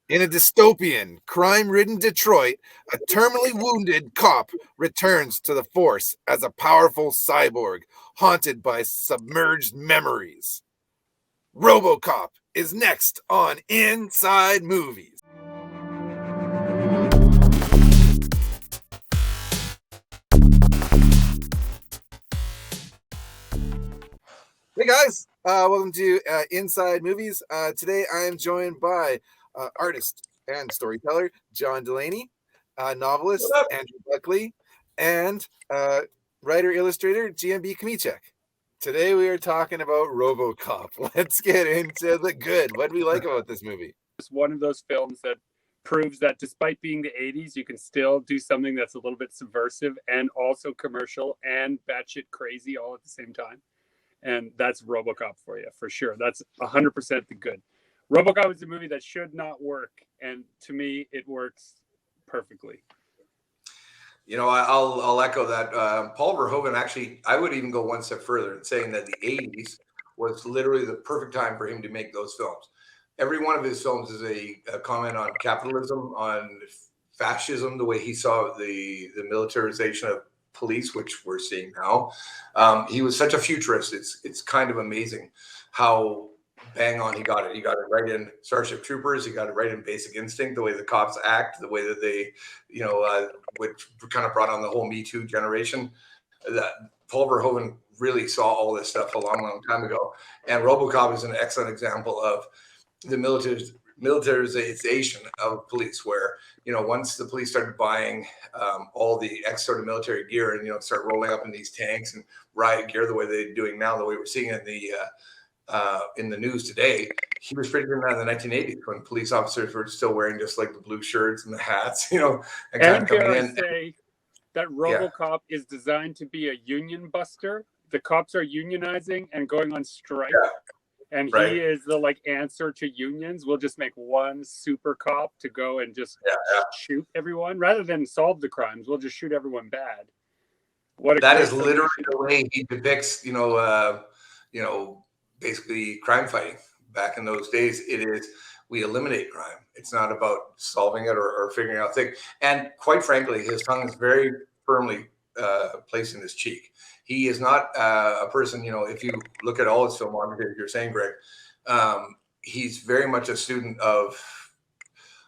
In a dystopian, crime-ridden Detroit, a terminally wounded cop returns to the force as a powerful cyborg, haunted by submerged memories. RoboCop is next on Inside Movies. Hey guys, welcome to Inside Movies. Today I am joined by artist and storyteller John Delaney, novelist Andrew Buckley, and writer-illustrator GMB CHOMICHUK. Today we are talking about RoboCop. Let's get into the good. What do we like about this movie? It's one of those films that proves that despite being the 80s, you can still do something that's a little bit subversive and also commercial and batshit crazy all at the same time. And that's RoboCop for you, for sure. That's 100% the good. RoboCop is a movie that should not work, and to me, it works perfectly. You know, I'll echo that. Paul Verhoeven, actually, I would even go one step further in saying that the 80s was literally the perfect time for him to make those films. Every one of his films is a comment on capitalism, on fascism, the way he saw the militarization of police, which we're seeing now. He was such a futurist. It's kind of amazing how bang on he got it. He got it right in Starship Troopers. He got it right in Basic Instinct, the way the cops act, the way that they, which kind of brought on the whole Me Too generation. That Paul Verhoeven really saw all this stuff a long, long time ago. And RoboCop is an excellent example of the militarization of police, where, once the police started buying all the sort of military gear and, start rolling up in these tanks and riot gear the way they're doing now, the way we're seeing it in the news today, he was predicting that in the 1980s when police officers were still wearing just like the blue shirts and the hats, and kind of coming in. Say that RoboCop is designed to be a union buster. The cops are unionizing and going on strike. Yeah. And right. He is the answer to unions. We'll just make one super cop to go and just shoot everyone rather than solve the crimes. We'll just shoot everyone bad. That is literally the way he depicts, basically crime fighting back in those days. It is, we eliminate crime. It's not about solving it or figuring out things. And quite frankly, his tongue is very firmly placed in his cheek. He is not a person, if you look at all his filmography, as you're saying, Greg, he's very much a student of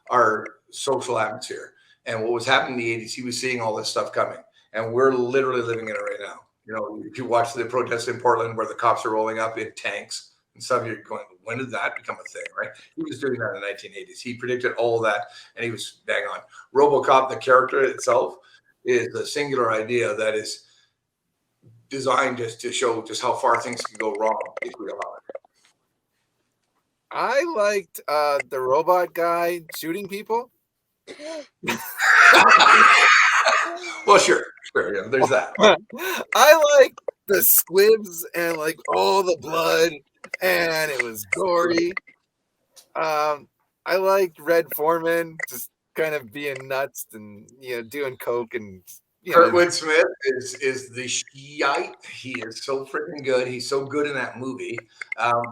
our social atmosphere. And what was happening in the 80s, he was seeing all this stuff coming. And we're literally living in it right now. If you watch the protests in Portland where the cops are rolling up in tanks and stuff, you're going, when did that become a thing, right? He was doing that in the 1980s. He predicted all that, and he was bang on. RoboCop, the character itself, is a singular idea that is designed just to show just how far things can go wrong if we allow it. I liked the robot guy shooting people. Well, sure, yeah, there's that. I like the squibs and all the blood, and it was gory. I liked Red Foreman just kind of being nuts and doing coke and. Kurtwood Smith is the shite. He is so freaking good. He's so good in that movie.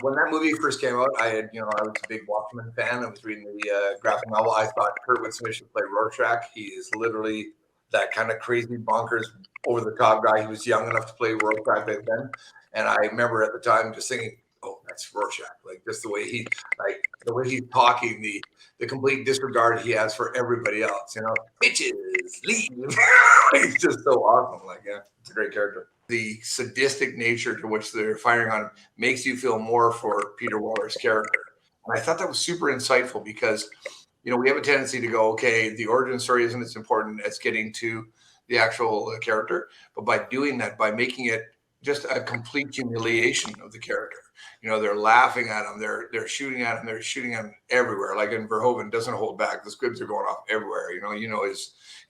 When that movie first came out, I was a big Watchmen fan. I was reading the graphic novel. I thought Kurtwood Smith should play Rorschach. He is literally that kind of crazy, bonkers, over-the-top guy. He was young enough to play Rorschach back then. And I remember at the time just thinking, oh, that's Rorschach. Just the way he's talking, the complete disregard he has for everybody else, bitches, leave. He's just so awesome. It's a great character. The sadistic nature to which they're firing on him makes you feel more for Peter Waller's character. And I thought that was super insightful because, we have a tendency to go, okay, the origin story isn't as important as getting to the actual character. But by doing that, by making it just a complete humiliation of the character, they're laughing at him, they're shooting at him, they're shooting him everywhere. Like in Verhoeven, doesn't hold back. The squibs are going off everywhere.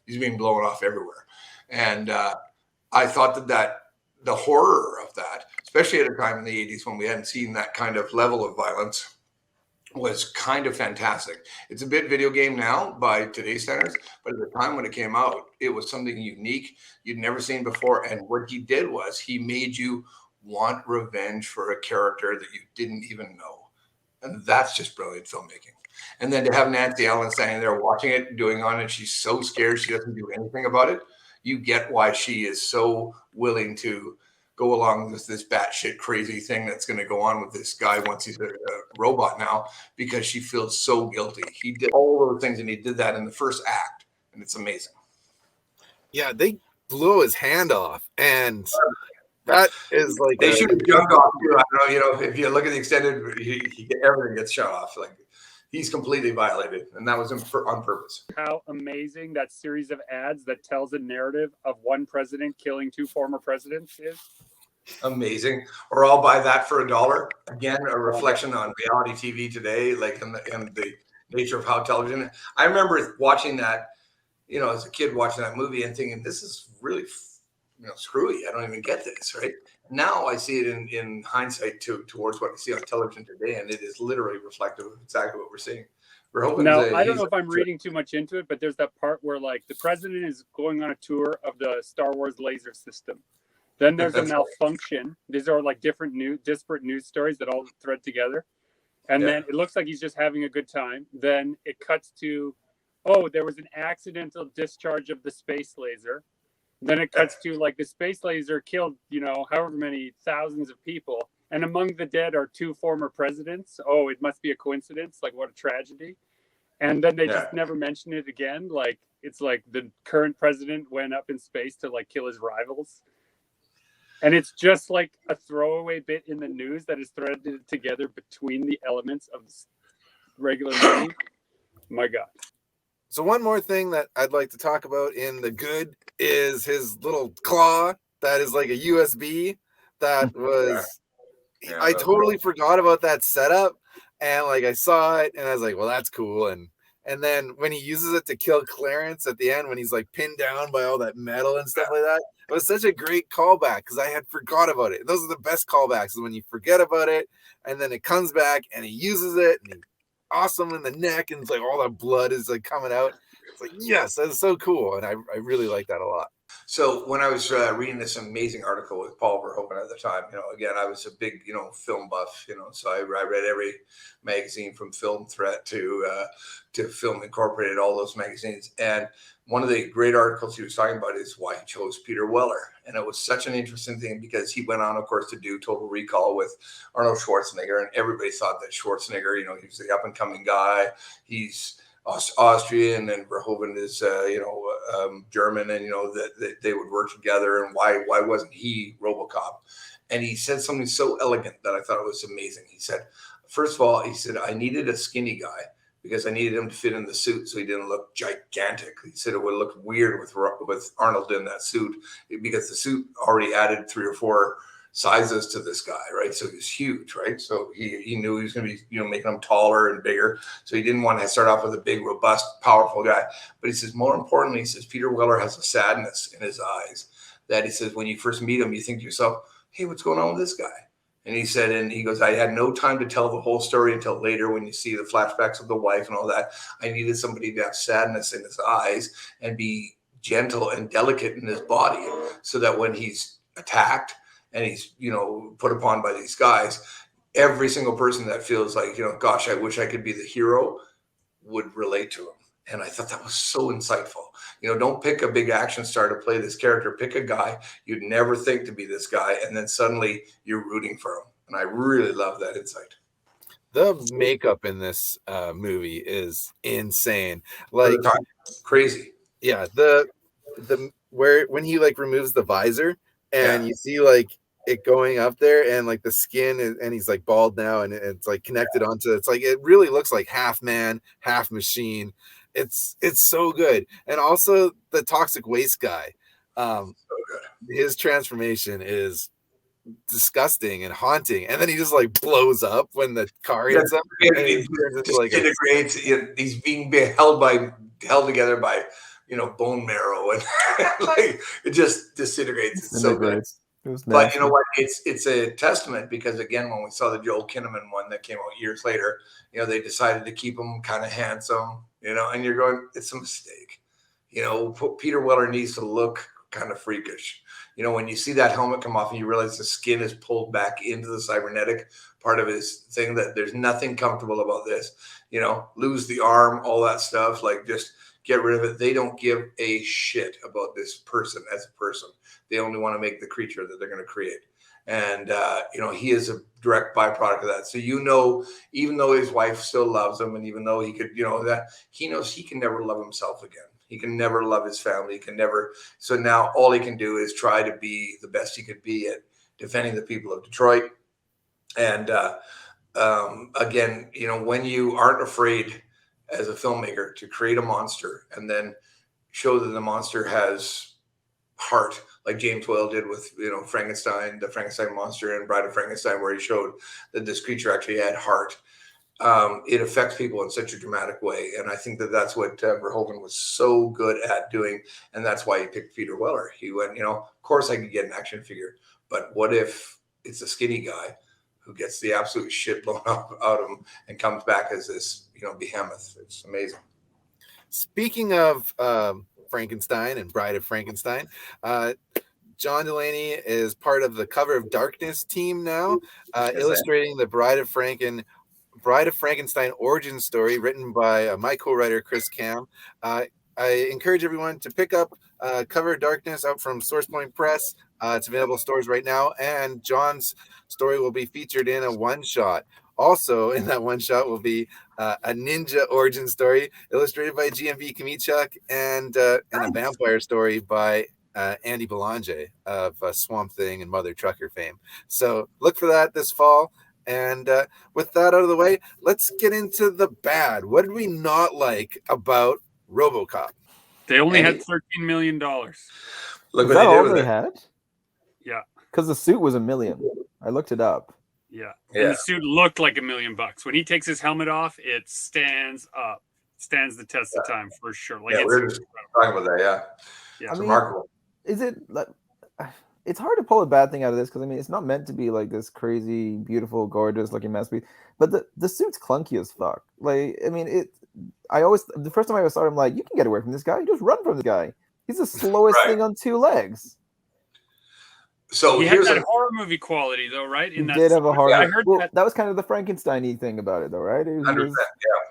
He's being blown off everywhere. And I thought that the horror of that, especially at a time in the 80s when we hadn't seen that kind of level of violence, was kind of fantastic. It's a bit video game now by today's standards, but at the time when it came out, it was something unique you'd never seen before. And what he did was he made you want revenge for a character that you didn't even know And that's just brilliant filmmaking. And then to have Nancy Allen standing there watching it, doing on, and she's so scared she doesn't do anything about it. You get why she is so willing to go along with this batshit crazy thing that's going to go on with this guy once he's a robot now, because she feels so guilty. He did all those things, and he did that in the first act, and it's amazing. Yeah, they blew his hand off, and that is like they should have jumped off too. I don't know, you know, if you look at the extended, everything gets shut off. Like, he's completely violated, and that was on purpose. How amazing that series of ads that tells a narrative of one president killing two former presidents is. Amazing. Or I'll buy that for $1. Again, a reflection on reality TV today, like and the nature of how television. I remember watching that, you know, as a kid watching that movie and thinking, this is really, you know, screwy. I don't even get this, right? Now I see it in hindsight towards what I see on television today, and it is literally reflective of exactly what we're seeing. We're hoping. Now, I don't know if I'm reading too much into it, but there's that part where like the president is going on a tour of the Star Wars laser system. Then there's a malfunction. These are like disparate news stories that all thread together. And then it looks like he's just having a good time. Then it cuts to, oh, there was an accidental discharge of the space laser. Then it cuts to like the space laser killed, you know, however many thousands of people. And among the dead are two former presidents. Oh, it must be a coincidence. Like, what a tragedy. And then they just never mention it again. Like, it's like the current president went up in space to like kill his rivals. And it's just like a throwaway bit in the news that is threaded together between the elements of this regular movie. My God. So one more thing that I'd like to talk about in the good is his little claw that is like a USB. That was, I totally forgot about that setup. And like I saw it and I was like, well, that's cool. And then when he uses it to kill Clarence at the end, when he's like pinned down by all that metal and stuff like that, it was such a great callback because I had forgot about it. Those are the best callbacks, is when you forget about it and then it comes back and he uses it and he's awesome in the neck and it's like all the blood is like coming out. It's like, yes, that's so cool. And I really like that a lot. So when I was reading this amazing article with Paul Verhoeven at the time, you know, again, I was a big, you know, film buff, you know, so I read every magazine from Film Threat to Film Incorporated, all those magazines. And one of the great articles he was talking about is why he chose Peter Weller. And it was such an interesting thing because he went on, of course, to do Total Recall with Arnold Schwarzenegger. And everybody thought that Schwarzenegger, you know, he was the up and coming guy. He's Austrian and Verhoeven is, German, and, you know, that they would work together. And why wasn't he RoboCop? And he said something so elegant that I thought it was amazing. He said, first of all, he said, I needed a skinny guy because I needed him to fit in the suit so he didn't look gigantic. He said it would look weird with Arnold in that suit because the suit already added 3 or 4 sizes to this guy, right? So he was huge, right? So he knew he was going to be, you know, making him taller and bigger. So he didn't want to start off with a big, robust, powerful guy. But he says, more importantly, he says, Peter Weller has a sadness in his eyes that he says, when you first meet him, you think to yourself, hey, what's going on with this guy? And he said, and he goes, I had no time to tell the whole story until later when you see the flashbacks of the wife and all that. I needed somebody to have sadness in his eyes and be gentle and delicate in his body so that when he's attacked and he's, you know, put upon by these guys, every single person that feels like, you know, gosh, I wish I could be the hero would relate to him. And I thought that was so insightful. You know, don't pick a big action star to play this character. Pick a guy you'd never think to be this guy, and then suddenly you're rooting for him. And I really love that insight. The makeup in this movie is insane. Like, crazy. Yeah, the when he like removes the visor and you see like it going up there and like the skin and he's like bald now and it's like connected onto, it's like it really looks like half man, half machine. It's so good. And also the toxic waste guy, so good. His transformation is disgusting and haunting, and then he just like blows up when the car hits him. He disintegrates. He's being held together by, you know, bone marrow, and like it just disintegrates. It's so good. But you know what? It's a testament because, again, when we saw the Joel Kinnaman one that came out years later, you know, they decided to keep him kind of handsome, you know, and you're going, it's a mistake. You know, Peter Weller needs to look kind of freakish. You know, when you see that helmet come off and you realize the skin is pulled back into the cybernetic part of his thing, that there's nothing comfortable about this. You know, lose the arm, all that stuff, like just get rid of it. They don't give a shit about this person as a person. They only want to make the creature that they're going to create. And, you know, he is a direct byproduct of that. So, you know, even though his wife still loves him, and even though he could, you know, that he knows he can never love himself again. He can never love his family. He can never. So now all he can do is try to be the best he could be at defending the people of Detroit. And again, you know, when you aren't afraid as a filmmaker to create a monster and then show that the monster has heart, like James Whale did with, you know, Frankenstein, the Frankenstein monster and Bride of Frankenstein, where he showed that this creature actually had heart. It affects people in such a dramatic way. And I think that that's what Verhoeven was so good at doing. And that's why he picked Peter Weller. He went, you know, of course I could get an action figure, but what if it's a skinny guy who gets the absolute shit blown out of him and comes back as this, you know, behemoth? It's amazing. Speaking of Frankenstein and Bride of Frankenstein, John Delaney is part of the Cover of Darkness team now, illustrating the Bride of Frankenstein origin story written by my co-writer Chris Cam. I encourage everyone to pick up Cover of Darkness out from SourcePoint Press. It's available stores right now, and John's story will be featured in a one-shot. Also in that one-shot will be a ninja origin story illustrated by GMB CHOMICHUK and a vampire story by Andy Belanger of Swamp Thing and Mother Trucker fame. So look for that this fall. And with that out of the way, let's get into the bad. What did we not like about RoboCop? They only had $13 million. Look what that all they had? Yeah. Because the suit was $1 million. I looked it up. Yeah. And the suit looked like $1 million. When he takes his helmet off, it stands up. Stands the test of time for sure. Like, we were just talking about that, yeah. It's remarkable. Is it like, it's hard to pull a bad thing out of this because I mean it's not meant to be like this crazy, beautiful, gorgeous looking masterpiece. But the suit's clunky as fuck. Like, I mean, the first time I ever saw him, I'm like, you can get away from this guy. You just run from the guy. He's the slowest thing on two legs. So he had that horror movie quality, though, right? He did have a horror. Yeah, I heard that was kind of the Frankenstein-y thing about it, though, right? It was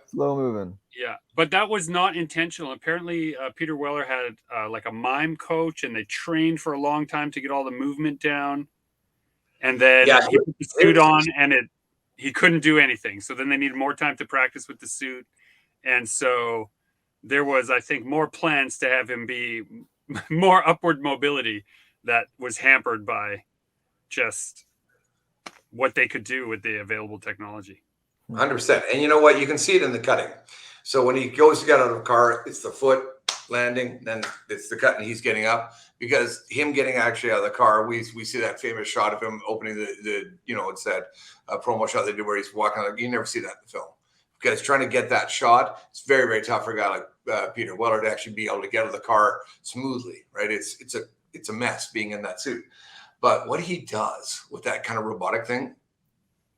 slow moving. Yeah, but that was not intentional. Apparently, Peter Weller had like a mime coach, and they trained for a long time to get all the movement down. And then he put the suit on, and he couldn't do anything. So then they needed more time to practice with the suit. And so there was, I think, more plans to have him be more upward mobility that was hampered by just what they could do with the available technology. 100%. And you know what? You can see it in the cutting. So when he goes to get out of the car, it's the foot landing, then it's the cut and he's getting up. Because him getting actually out of the car, we see that famous shot of him opening the you know, it's that promo shot they did where he's walking out. You never see that in the film. Because trying to get that shot, it's very, very tough for a guy like Peter Weller to actually be able to get out of the car smoothly, right? It's a mess being in that suit. But what he does with that kind of robotic thing,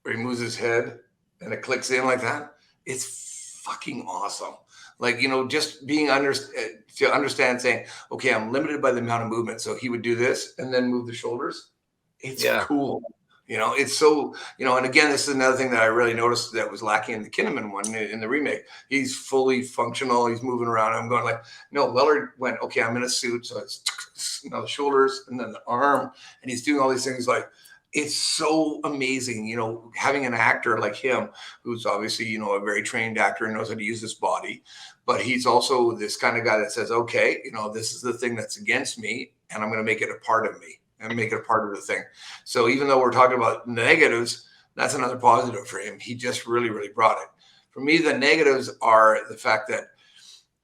where he moves his head and it clicks in like that, it's fucking awesome. Like, you know, just being to understand saying, okay, I'm limited by the amount of movement. So he would do this and then move the shoulders. It's cool. You know, it's so, you know, and again, this is another thing that I really noticed that was lacking in the Kinnaman one in the remake. He's fully functional. He's moving around. I'm going like, no, Weller went, okay, I'm in a suit. So it's, you know, the shoulders and then the arm. And he's doing all these things. Like, it's so amazing, you know, having an actor like him, who's obviously, you know, a very trained actor and knows how to use his body. But he's also this kind of guy that says, okay, you know, this is the thing that's against me and I'm going to make it a part of me. And make it a part of the thing. So even though we're talking about negatives, that's another positive for him. He just really, really brought it. For me, the negatives are the fact that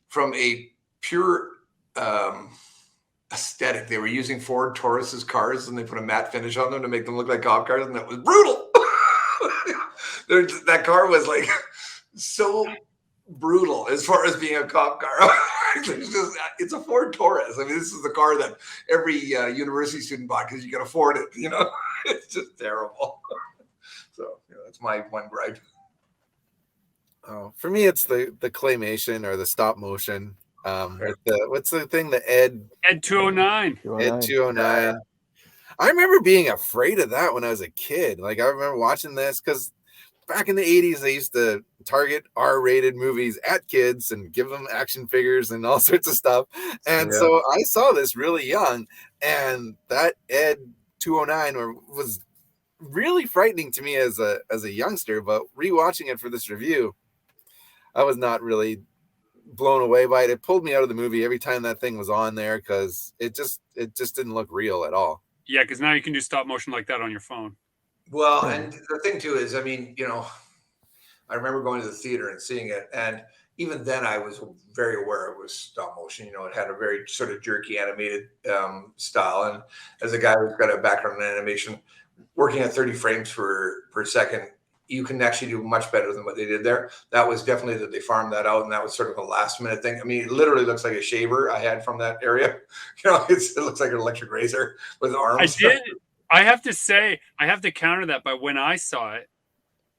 from a pure aesthetic, they were using Ford Taurus's cars and they put a matte finish on them to make them look like cop cars, and that was brutal. That car was like so brutal as far as being a cop car. It's a Ford Taurus. I mean, this is the car that every university student bought because you can afford it. You know, it's just terrible. So that's my one gripe. Oh, for me, it's the claymation or the stop motion. With what's the thing? The Ed 209. Ed 209. I remember being afraid of that when I was a kid. Like I remember watching this because back in the 80s, they used to target R-rated movies at kids and give them action figures and all sorts of stuff. And so I saw this really young, and that Ed 209 was really frightening to me as a youngster. But rewatching it for this review, I was not really blown away by it. It pulled me out of the movie every time that thing was on there because it just didn't look real at all. Yeah, because now you can do stop motion like that on your phone. Well, and the thing too is, I mean, I remember going to the theater and seeing it, and even then I was very aware it was stop motion. It had a very sort of jerky animated style, and as a guy who's got a background in animation, working at 30 frames per second, you can actually do much better than what they did there. That was definitely that they farmed that out, and that was sort of a last minute thing. I mean, it literally looks like a shaver I had from that area. It looks like an electric razor with arms. I have to say, I have to counter that by when I saw it,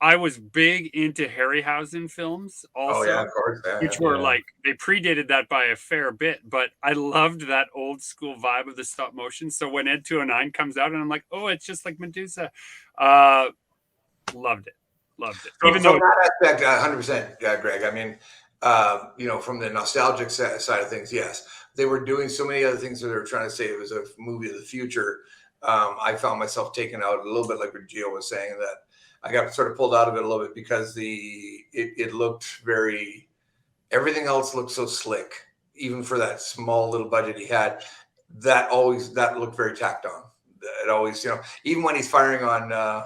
I was big into Harryhausen films also, of course. which were like, they predated that by a fair bit, but I loved that old school vibe of the stop motion. So when Ed 209 comes out and I'm like, oh, it's just like Medusa. Loved it. Even though that aspect, 100%, Greg. I mean, from the nostalgic side of things, yes, they were doing so many other things that they were trying to say it was a movie of the future. I found myself taken out a little bit, like what Gio was saying, that I got sort of pulled out of it a little bit because it looked everything else looked so slick, even for that small little budget he had. That looked very tacked on. It always, even when he's firing on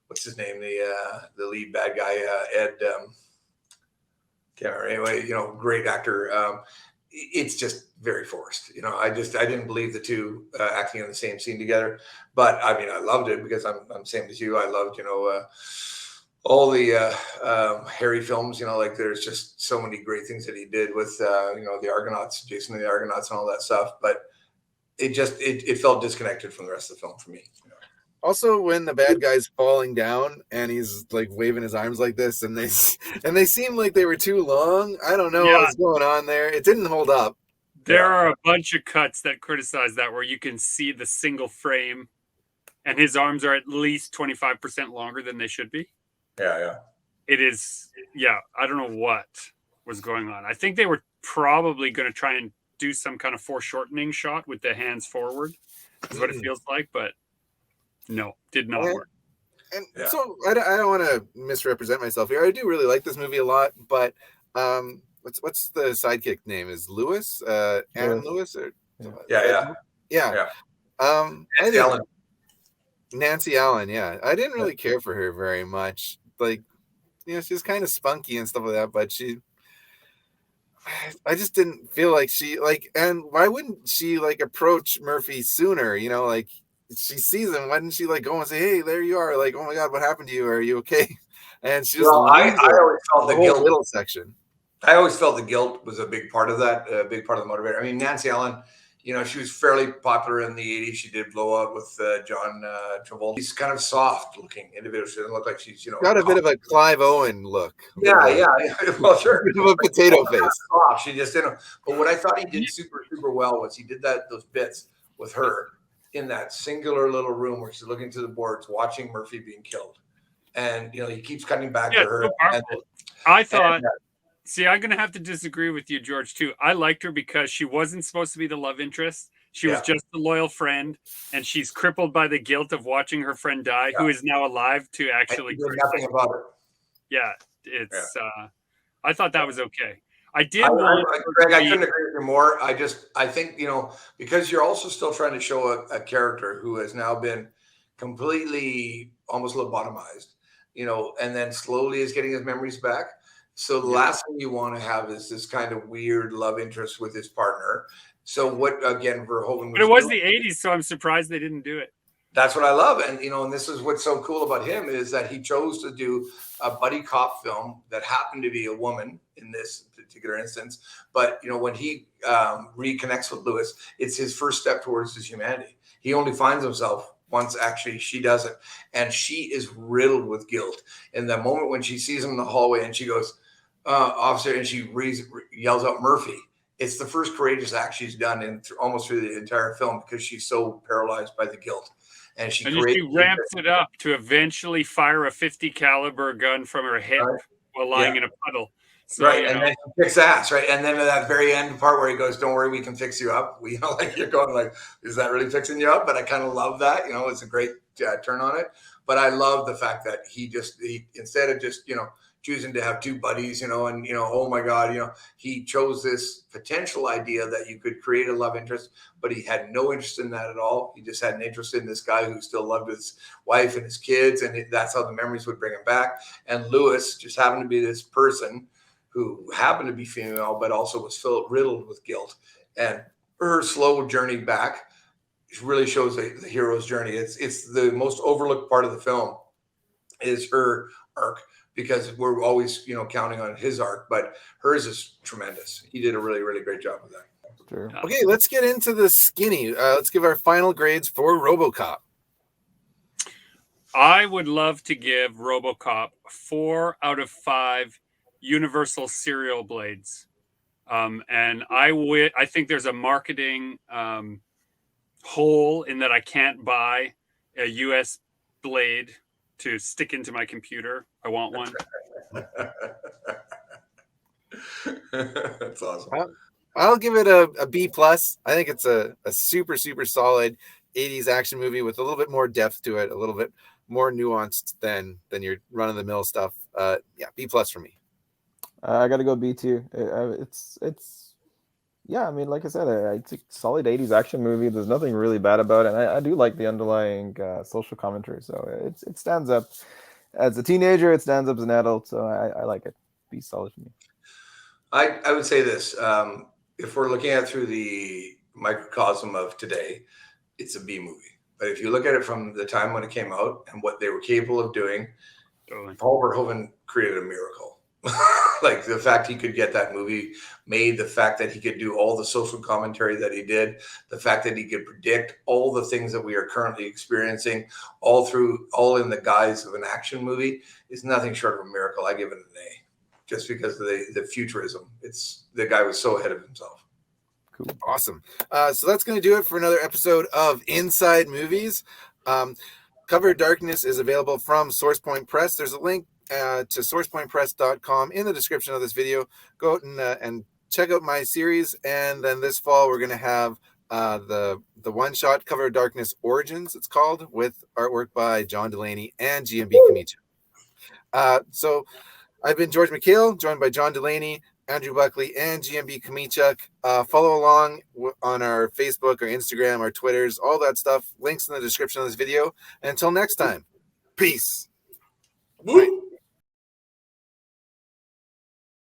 what's his name, the lead bad guy, Ed. Can't remember. Anyway, great actor. It's just very forced. I didn't believe the two acting in the same scene together. But I mean, I loved it because I'm same as you. I loved, all the Harry films. Like there's just so many great things that he did with, the Argonauts, Jason and the Argonauts, and all that stuff. But it felt disconnected from the rest of the film for me. Also, when the bad guy's falling down and he's like waving his arms like this, and they seem like they were too long. I don't know what's going on there. It didn't hold up. There are a bunch of cuts that criticize that where you can see the single frame, and his arms are at least 25% longer than they should be. Yeah. It is. Yeah, I don't know what was going on. I think they were probably going to try and do some kind of foreshortening shot with the hands forward. Is what it feels like, but. No, did not work. And so I don't want to misrepresent myself here. I do really like this movie a lot, but what's the sidekick name? Is Lewis? Aaron Lewis? Or yeah. Nancy Allen. Yeah, I didn't really care for her very much. Like, she's kind of spunky and stuff like that, but I just didn't feel like and why wouldn't she approach Murphy sooner? Like. She sees him. Why didn't she go and say, "Hey, there you are"? Like, oh my God, what happened to you? Are you okay? And she just I always felt the guilt little section. I always felt the guilt was a big part of that, a big part of the motivator. I mean, Nancy Allen, she was fairly popular in the 80s. She did blow out with John Travolta. She's kind of soft looking individual. She doesn't look like she's got a bit of a Clive Owen look. Yeah. Well, sure. A potato face. Soft. She just didn't. But what I thought he did super well was he did those bits with her in that singular little room where she's looking to the boards, watching Murphy being killed, and he keeps cutting back to her. I thought. See, I'm gonna have to disagree with you, George. Too. I liked her because she wasn't supposed to be the love interest. She was just a loyal friend, and she's crippled by the guilt of watching her friend die, who is now alive to actually do nothing about it. Yeah, it's. I thought that was okay. I did. Greg, I couldn't agree with you more. I think, because you're also still trying to show a character who has now been completely almost lobotomized, and then slowly is getting his memories back. So the last thing you want to have is this kind of weird love interest with his partner. So what, again, Verhoeven was But it was the 80s, so I'm surprised they didn't do it. That's what I love. And, and this is what's so cool about him is that he chose to do a buddy cop film that happened to be a woman in this particular instance. But, when he reconnects with Lewis, it's his first step towards his humanity. He only finds himself once actually she doesn't. And she is riddled with guilt. In the moment when she sees him in the hallway and she goes, officer, and she yells out Murphy. It's the first courageous act she's done almost through the entire film because she's so paralyzed by the guilt. and she And created. she ramps it up to eventually fire a 50 caliber gun from her hip while lying in a puddle. So, right, and then she kicks ass, right? And then at that very end part where he goes, "Don't worry, we can fix you up." We, like you're going like, "Is that really fixing you up?" But I kind of love that. It's a great turn on it. But I love the fact that he instead of just choosing to have two buddies, and oh my God, he chose this potential idea that you could create a love interest, but he had no interest in that at all. He just had an interest in this guy who still loved his wife and his kids, and that's how the memories would bring him back. And Lewis just happened to be this person who happened to be female, but also was riddled with guilt. And her slow journey back really shows the hero's journey. It's the most overlooked part of the film is her arc, because we're always counting on his arc, but hers is tremendous. He did a really, really great job with that. Sure. Okay, let's get into the skinny. Let's give our final grades for RoboCop. I would love to give RoboCop 4 out of 5 universal serial blades. And I think there's a marketing hole in that I can't buy a US blade to stick into my computer. I want one. That's awesome. I'll give it a B plus. I think it's a super, super solid 80s action movie with a little bit more depth to it, a little bit more nuanced than your run-of-the-mill stuff. Yeah, B plus for me. I got to go B too. Yeah, I mean, like I said, it's a solid 80s action movie. There's nothing really bad about it. And I do like the underlying social commentary. So it stands up as a teenager. It stands up as an adult. So I like it. Be solid for me. I would say this. If we're looking at it through the microcosm of today, it's a B movie. But if you look at it from the time when it came out and what they were capable of doing, Paul Verhoeven created a miracle. Like the fact he could get that movie made, the fact that he could do all the social commentary that he did, the fact that he could predict all the things that we are currently experiencing, all in the guise of an action movie, is nothing short of a miracle. I give it an A, just because of the futurism. The guy was so ahead of himself. Cool. Awesome. So that's going to do it for another episode of Inside Movies. Cover Darkness is available from SourcePoint Press. There's a link to sourcepointpress.com in the description of this video. Go out and check out my series. And then this fall, we're going to have the one-shot Cover of Darkness Origins, it's called, with artwork by John Delaney and GMB CHOMICHUK. So I've been George Michail, joined by John Delaney, Andrew Buckley, and GMB CHOMICHUK. Follow along on our Facebook, our Instagram, our Twitters, all that stuff. Links in the description of this video. And until next time, peace. Bye.